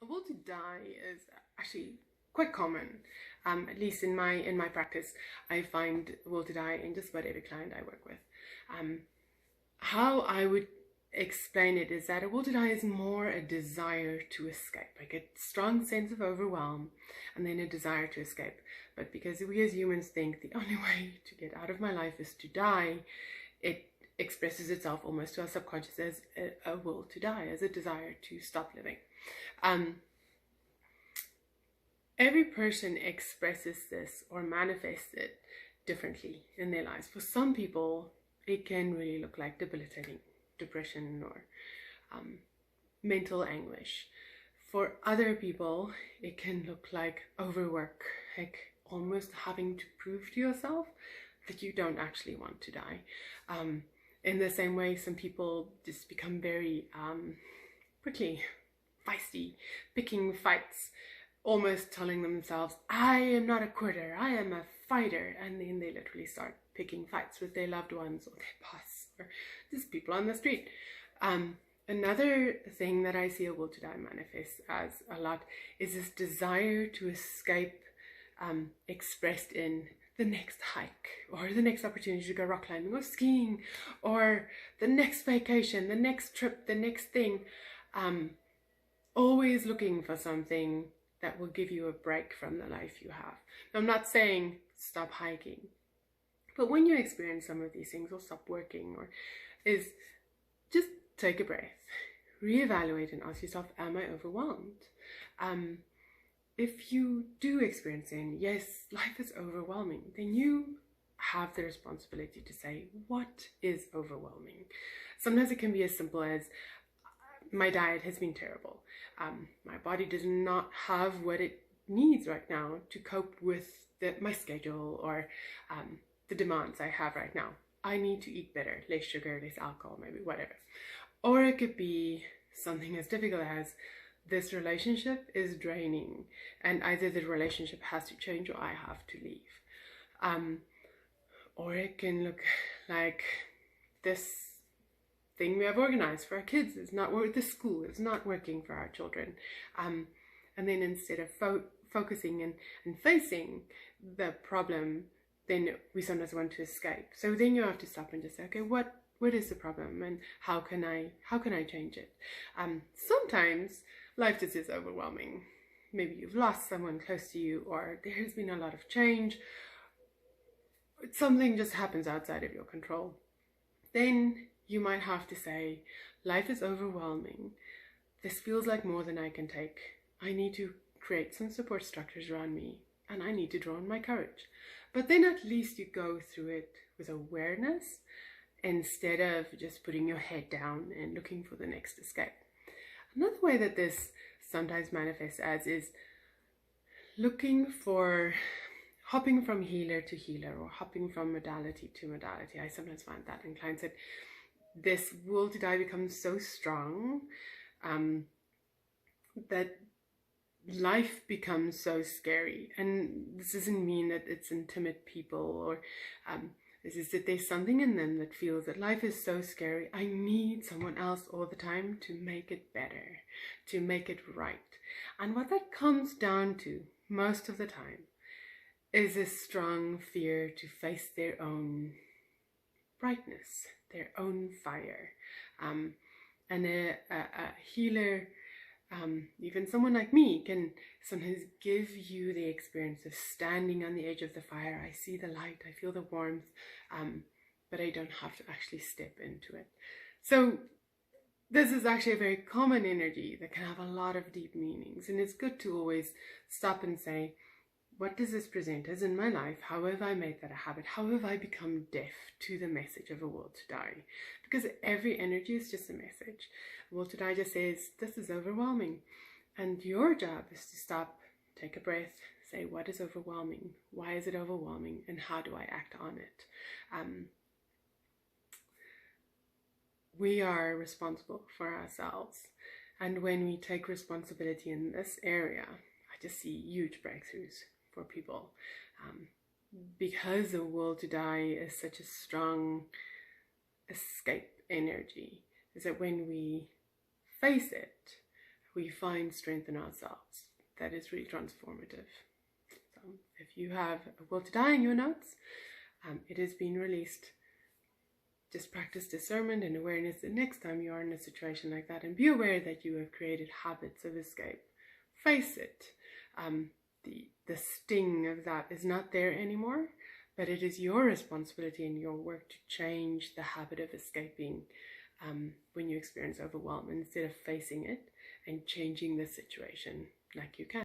A will to die is actually quite common. At least in my practice, I find will to die in just about every client I work with. Um, how I would explain it is that a will to die is more a desire to escape, like a strong sense of overwhelm, and then a desire to escape. But because we as humans think the only way to get out of my life is to die, it expresses itself almost to our subconscious as a will to die, as a desire to stop living. Um, every person expresses this or manifests it differently in their lives. For some people, it can really look like debilitating depression or mental anguish. For other people, it can look like overwork, like almost having to prove to yourself that you don't actually want to die. In the same way, some people just become very prickly, feisty, picking fights, almost telling themselves, I am not a quitter, I am a fighter. And then they literally start picking fights with their loved ones or their boss or just people on the street. Another thing that I see a will to die manifest as a lot is this desire to escape, expressed in the next hike or the next opportunity to go rock climbing or skiing or the next vacation, the next trip, the next thing. Always looking for something that will give you a break from the life you have. Now, I'm not saying stop hiking, but when you experience some of these things, or stop working, or is just take a breath, reevaluate, and ask yourself, am I overwhelmed? If you do experience it, yes, life is overwhelming, then you have the responsibility to say, what is overwhelming? Sometimes it can be as simple as, my diet has been terrible. My body does not have what it needs right now to cope with my schedule or the demands I have right now. I need to eat better, less sugar, less alcohol, maybe whatever. Or it could be something as difficult as, this relationship is draining and either the relationship has to change or I have to leave. Or it can look like, this thing we have organized for our kids is not working, this school is not working for our children. And then instead of focusing and facing the problem, then we sometimes want to escape. So then you have to stop and just say, okay, what is the problem and how can I change it? Sometimes life just is overwhelming. Maybe you've lost someone close to you, or there has been a lot of change. Something just happens outside of your control. Then you might have to say, life is overwhelming. This feels like more than I can take. I need to create some support structures around me, and I need to draw on my courage. But then at least you go through it with awareness instead of just putting your head down and looking for the next escape. Another way that this sometimes manifests as is hopping from healer to healer, or hopping from modality to modality. I sometimes find that in clients that this will to die becomes so strong that life becomes so scary. And this doesn't mean that it's timid people, or this is that there's something in them that feels that life is so scary, I need someone else all the time to make it better, to make it right. And what that comes down to most of the time is a strong fear to face their own brightness, their own fire. And a healer, even someone like me, can sometimes give you the experience of standing on the edge of the fire. I see the light, I feel the warmth, but I don't have to actually step into it. So this is actually a very common energy that can have a lot of deep meanings, and it's good to always stop and say, what does this present as in my life? How have I made that a habit? How have I become deaf to the message of a will to die? Because every energy is just a message. Will to die just says, this is overwhelming. And your job is to stop, take a breath, say, what is overwhelming? Why is it overwhelming? And how do I act on it? We are responsible for ourselves. And when we take responsibility in this area, I just see huge breakthroughs for people, because the will to die is such a strong escape energy, is that when we face it, we find strength in ourselves. That is really transformative. So if you have a will to die in your notes, it has been released. Just practice discernment and awareness the next time you are in a situation like that, and be aware that you have created habits of escape. Face it. The sting of that is not there anymore, but it is your responsibility and your work to change the habit of escaping when you experience overwhelm, instead of facing it and changing the situation like you can.